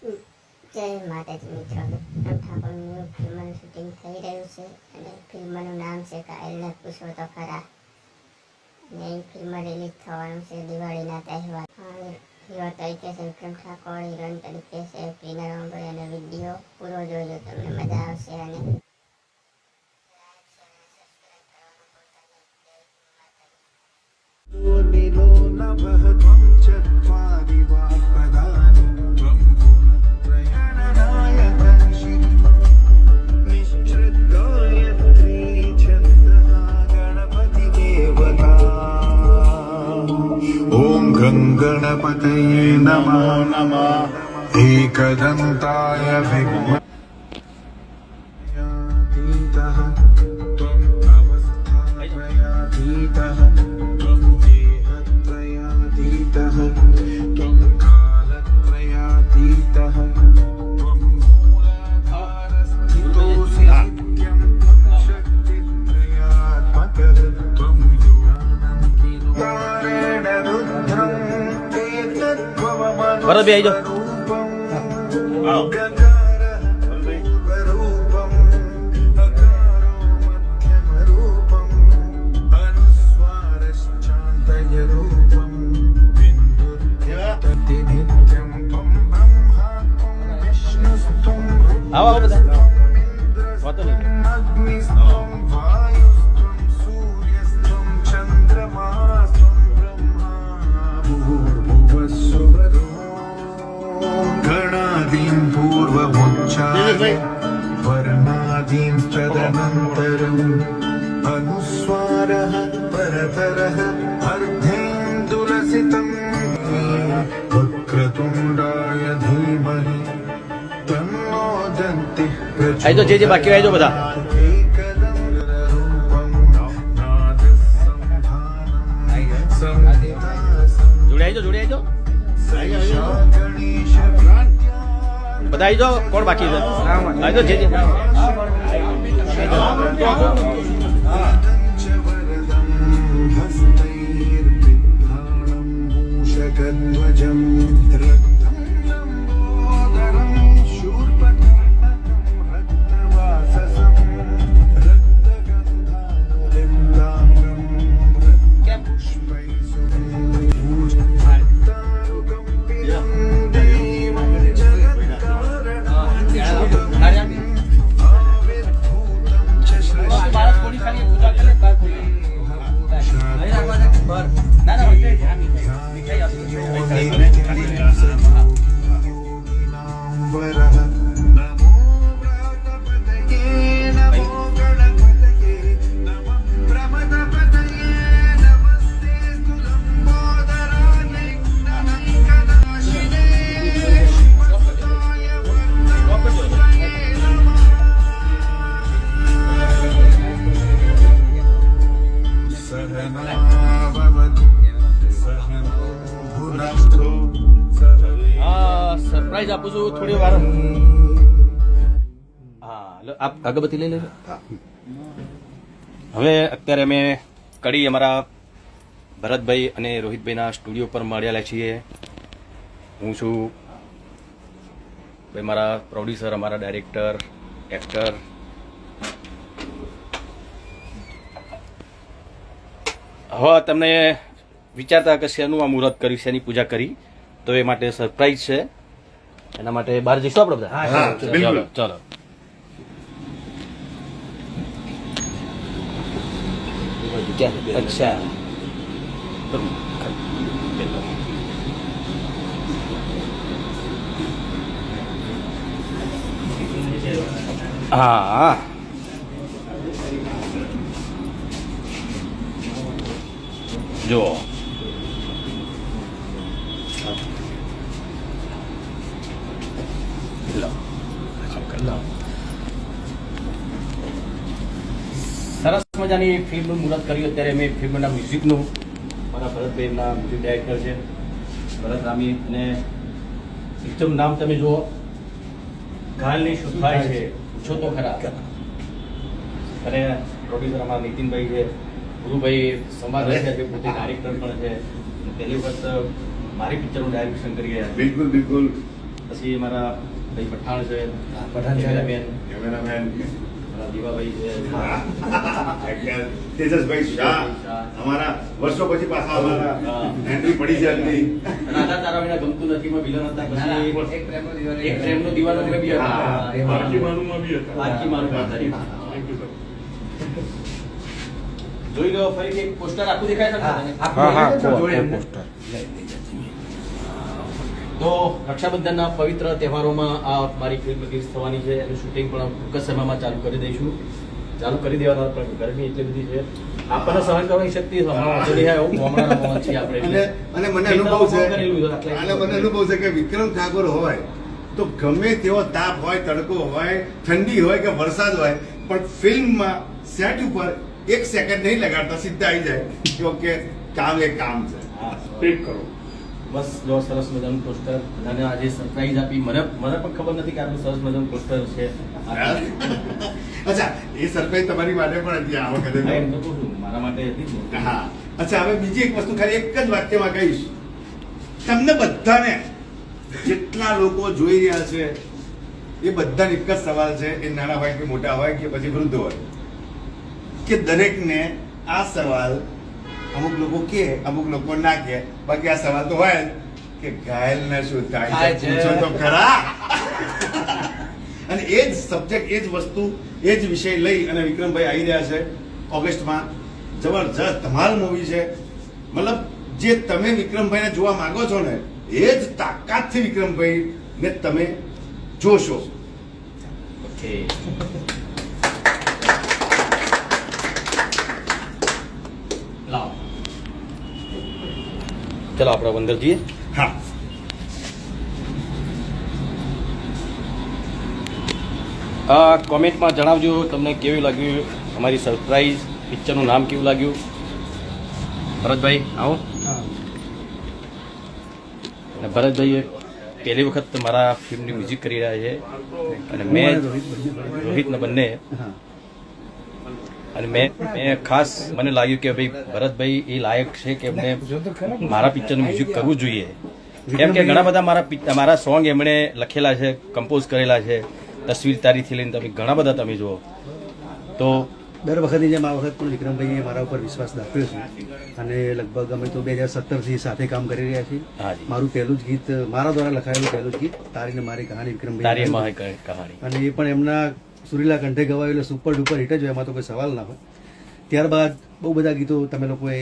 જય માતાજી મિત્રો, વિક્રમ ઠાકોરનું ફિલ્મનું શૂટિંગ થઈ રહ્યું છે અને ફિલ્મનું નામ છે કાયલને પૂછો તો ખરા. અને એ ફિલ્મ રિલીઝ થવાનું છે દિવાળીના તહેવાર. હીરો તરીકે છે વિક્રમ ઠાકોર, હિરોઈન તરીકે છે પ્રીના રંગોળી. અને વિડીયો પૂરો જોજો, તમને મજા આવશે. અને गणपतये नमः नमः एकदन्ताय विघ्नतीतः त्वं अवस्थात्रयातीतः त्वं देहत्रयातीतः त्वं कालत्रयातीतः त्वं मूलाधारस्थितोऽसि नित्यं त्वं शक्तित्रयात्मकः त्वं तारेण रुद्रम् ભરત ભાઈ આવો આવો બધા વાતો નહીં. गणादीं पूर्वमुच्चार्य वर्णादीं तदनन्तरम् अनुस्वारः परतरः अर्धेन्दुलसितं वक्रतुण्डाय धीमहि तन्नो दन्तिः આઈ તો જે બાકી આઈ જો બધા જોડે આઈ જો બધા આઈ જો. કોણ બાકી છે? આઈ તો જે સરપ્રાઈઝ આપું છું થોડી વાર. હા આપ અગરબત્તી લઈ લેજો. હવે અત્યારે અમે કડી અમારા ભરતભાઈ અને રોહિતભાઈના સ્ટુડિયો પર મળ્યા છીએ. હું છું ભાઈ, મારા પ્રોડ્યુસર, અમારા ડાયરેક્ટર, એક્ટર. હવે તમને વિચારતા કે શેનું આ મુહૂર્ત કર્યું, શેની પૂજા કરી, તો એ માટે સરપ્રાઈઝ છે. એના માટે બહાર જઈશું આપણે બધા. ચાલો અચ્છા હા જો સરસ મજાની ફિલ્મનું મુહૂર્ત કર્યું. અત્યારે મેં ફિલ્મના મ્યુઝિકનું, મારા ભરતભાઈના મ્યુઝિક ડાયરેક્ટર છે ભરત રામી. અને એકદમ નામ તમે જુઓ, ઘાલની શુદ્ધાય છે, પૂછો તો ખરા. અને પ્રોડ્યુસર અમારા નીતિનભાઈ છે, ગુરુભાઈ સંવાદ છે, જે પોતે ડાયરેક્ટર પણ છે. પહેલી વખત મારી પિક્ચરનું ડાયરેક્શન કરી રહ્યા. બિલકુલ બિલકુલ. પછી મારા ભાઈ પઠાણ છે, પઠાણ છે. કેમેરામેન મારા દીવાભાઈ છે, તેજસભાઈ શાહ અમારા વર્ષો પછી પાછા અમારા એન્ટ્રી પડી છે અગલી. અને આના તારા વિના ગમતું નથી માં વિલન હતા. પછી એક પ્રેમનો દીવાનો મેં બી હતા. બાકી મારું પણ હતા. જોઈ લો ફરીથી પોસ્ટર આખું દેખાય છે ને? તો રક્ષાબંધનના પવિત્ર તહેવારોમાં આ મારી ફિલ્મ રિલીઝ થવાની છે. એનું શૂટિંગ પણ ટૂંક જ સમયમાં ચાલુ કરી દઈશું. ચાલુ કરી દેવાના, પણ ગરમી એટલી બધી છે, આપણને સહન કરવાની શક્તિ ગામડાના પવન છીએ આપણે. અને મને અનુભવ છે કરેલું છે આટલે. અને મને અનુભવ છે કે વિક્રમ ઠાકોર હોય તો ગમે તેવો તાપ હોય, તડકો હોય, ઠંડી હોય કે વરસાદ હોય, પણ ફિલ્મમાં સેટ ઉપર એક સેકન્ડ નહીં લગાડતા, સીધા આવી જાય કે ઓકે કામ એ કામ છે. હા, બસ જો સરસ મજાનું પોસ્ટર અને આજે સરપ્રાઈઝ આપી. મને પણ ખબર નથી કે આટલું સરસ મજાનું પોસ્ટર છે. અચ્છા, એ સરપ્રાઈઝ તમારી માટે પણ હતી આ વખતે. હા, એમ તો કહું છું, મારા માટે હતી જ ને. હા, અચ્છા, હવે બીજી એક વસ્તુ ખાલી એક જ વાક્યમાં કહીશ. તમને બધાને જેટલા લોકો જોઈ રહ્યા છે એ બધાને એક જ સવાલ છે, એ નાના હોય કે મોટા હોય કે પછી વૃદ્ધ હોય, કે દરેકને આ સવાલ, અમુક લોકો કે અમુક લોકો ના કે, બાકી આ સવાલ તો હોય જ કે ઘાયલને શું થાય છે, પૂછો તો ખરા. અને એ જ સબ્જેક્ટ, એ જ વસ્તુ, એ જ વિષય લઈ અને વિક્રમભાઈ આવી રહ્યા છે ઓગસ્ટમાં. જબરજસ્ત ધમાલ મૂવી છે. મતલબ જે તમે વિક્રમભાઈને જોવા માંગો છો ને, એ જ તાકાતથી વિક્રમભાઈ ને તમે જોશો. ઓકે, લાવો ચલો આપણે અંદર જઈએ. હા, કોમેન્ટમાં જણાવજો તમને કેવું લાગ્યું અમારી સરપ્રાઈઝ પિક્ચરનું નામ કેવું લાગ્યું. ભરતભાઈ આવો. અને ભરતભાઈ પહેલી વખત મારા ફિલ્મની મ્યુઝિક કરી રહ્યા છે અને મેં રોહિતને બંને. અને મેં ખાસ મને લાગ્યું કે ભાઈ ભરતભાઈ એ લાયક છે કે એમને મારા પિક્ચરનું મ્યુઝિક કરવું જોઈએ. કેમ કે ઘણા બધા મારા સોંગ એમણે લખેલા છે, કમ્પોઝ કરેલા છે. તસવીર તારીથી લઈને તમે ઘણા બધા તમે જુઓ તો દર વખતની જેમ આ વખત પણ વિક્રમભાઈએ મારા ઉપર વિશ્વાસ દાખવ્યો છે અને લગભગ અમે તો 2017થી સાથે કામ કરી રહ્યા છીએ. હાજી. મારું પહેલું જ ગીત, મારા દ્વારા લખાયેલું પહેલું જ ગીત તારી ને મારી કહાની તારી વિક્રમભાઈ, કહાણી. અને એ પણ એમના સુરીલા કંઠે ગવાયું એટલે સુપર ડુપર હિટ જ હોય, એમાં તો કોઈ સવાલ ના હોય. ત્યારબાદ બહુ બધા ગીતો તમે લોકોએ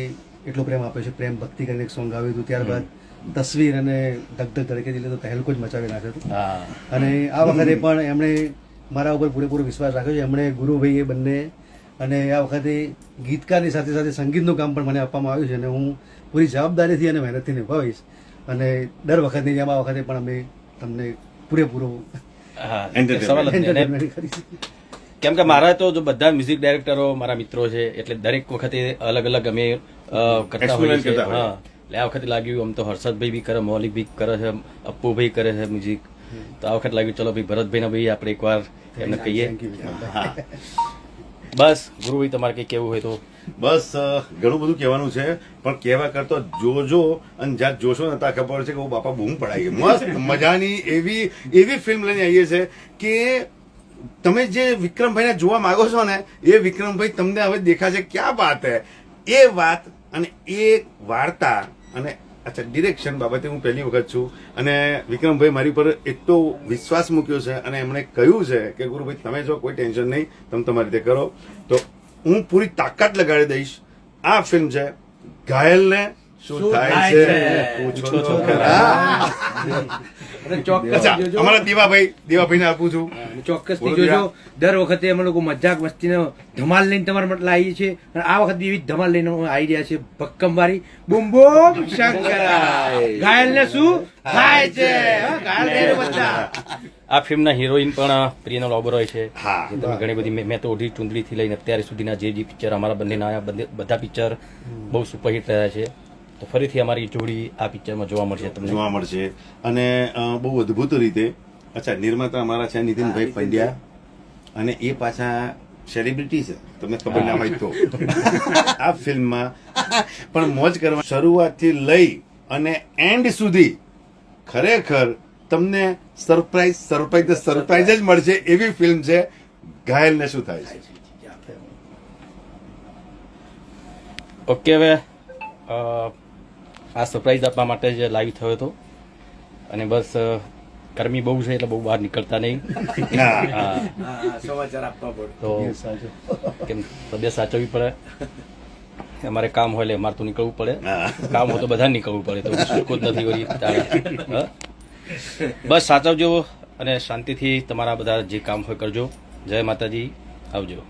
એટલો પ્રેમ આપ્યો છે. પ્રેમ ભક્તિ કરીને એક સોંગ આવ્યું હતું, ત્યારબાદ તસવીર અને ધક ધડકે દિલે તો તહેલકો જ મચાવી નાખ્યો હતો. હા, અને આ વખતે પણ એમણે મારા ઉપર પૂરેપૂરો વિશ્વાસ રાખ્યો છે. એમણે ગુરુભાઈ એ બંને, અને આ વખતે ગીતકારની સાથે સાથે સંગીતનું કામ પણ મને આપવામાં આવ્યું છે અને હું પૂરી જવાબદારીથી અને મહેનતથી નિભાવીશ. અને દર વખતની જેમ આ વખતે પણ અમે તમને પૂરેપૂરો હા, સવાલ જ નહીં. અને entertainment કરીશું. કેમ કે મારા તો જો બધા મ્યુઝિક ડાયરેક્ટરો મારા મિત્રો છે એટલે દરેક વખતે અલગ અલગ અમે કરતા હોઈએ છીએ. હા, એટલે આ વખતે લાગ્યું આમ તો હર્ષદભાઈ બી કરે, મૌલિક બી કરે છે, અપ્પુભાઈ કરે છે મ્યુઝિક. તો આ વખત લાગ્યું ચલો ભાઈ ભરતભાઈને ભાઈ આપણે એકવાર એમને કહીએ. Thank you, વિક્રમભાઈ. હા, બસ ગુરુભાઈ તમારે કઈ કેવું હોય તો. બસ ઘણું બધું કહેવાનું છે, પણ કહેવા કરતો જોજો અને જ્યાં જોશો ને ત્યાં ખબર છે કે બાપા બૂમ પડાઈ ગઈ. મસ્ત મજાની એવી ફિલ્મ લઈને આવીએ છે કે તમે જે વિક્રમભાઈને જોવા માંગો છો ને, એ વિક્રમભાઈ તમને હવે દેખાશે. ક્યાં વાત હે એ વાત અને એ વાર્તા. અને અચ્છા, ડિરેક્શન બાબતે હું પહેલી વખત છું અને વિક્રમભાઈ મારી પર એટલો વિશ્વાસ મૂક્યો છે અને એમણે કહ્યું છે કે ગુરુભાઈ તમે જો કોઈ ટેન્શન નહીં, તમે તમારી રીતે કરો. તો હું પૂરી તાકાત લગાડી દઈશ. આ ફિલ્મ છે ઘાયલને શું થાય છે પૂછો તો ખરા. અચ્છા, અમારા દેવાભાઈને આપું છું. ચોક્કસથી જોજો. દર વખતે અમે લોકો મજાક મસ્તીનો ધમાલ લઈને તમારા માટે લાવીએ છીએ અને આ વખતે એવી ધમાલ લઈને આવી રહ્યા છે ભક્કમવારી બૂમ બૂમ શંકરાય. ઘાયલને શું થાય છે, ઘાયલ થઈને બધા. આ ફિલ્મના હિરોઈન પણ પ્રિયનલ ઓબેરોય છે. હા. જે તમે ઘણી બધી મેં તો ઓઢી ચુંદડીથી લઈને અત્યારે સુધીના જે પિક્ચર અમારા બંનેના આવ્યા, બધા પિક્ચર બહુ સુપરહિટ રહ્યા છે. તો ફરીથી અમારી જોડી આ પિક્ચરમાં જોવા મળશે તમને. જોવા મળશે અને બહુ અદભુત રીતે. અચ્છા, નિર્માતા અમારા છે નીતિનભાઈ પંડ્યા અને એ પાછા સેલિબ્રિટી છે, તમને ખબર ના હોય તો. આ ફિલ્મમાં પણ મોજ કરવા શરૂઆતથી લઈ અને એન્ડ સુધી ખરેખર તમને સરપ્રાઈઝ જ મળશે એવી ફિલ્મ છે ઘાયલને શું થાય છે. ઓકે, હવે આ સરપ્રાઈઝ આપવા માટે જ લાઈવ થયો હતો અને બસ ગરમી બહુ છે એટલે બહુ બહાર નીકળતા નહીં. હા, સમાચાર આપવા પડે. તો કેમ તબિયત સાચવવી પડે. અમારે કામ હોય એટલે અમારે તો નીકળવું પડે. કામ હોય તો બધા નીકળવું પડે, તો સુખો જ નથી વળી તારે. હા? બસ સાચવજો અને શાંતિથી તમારા બધા જે કામ હોય કરજો. જય માતાજી, આવજો.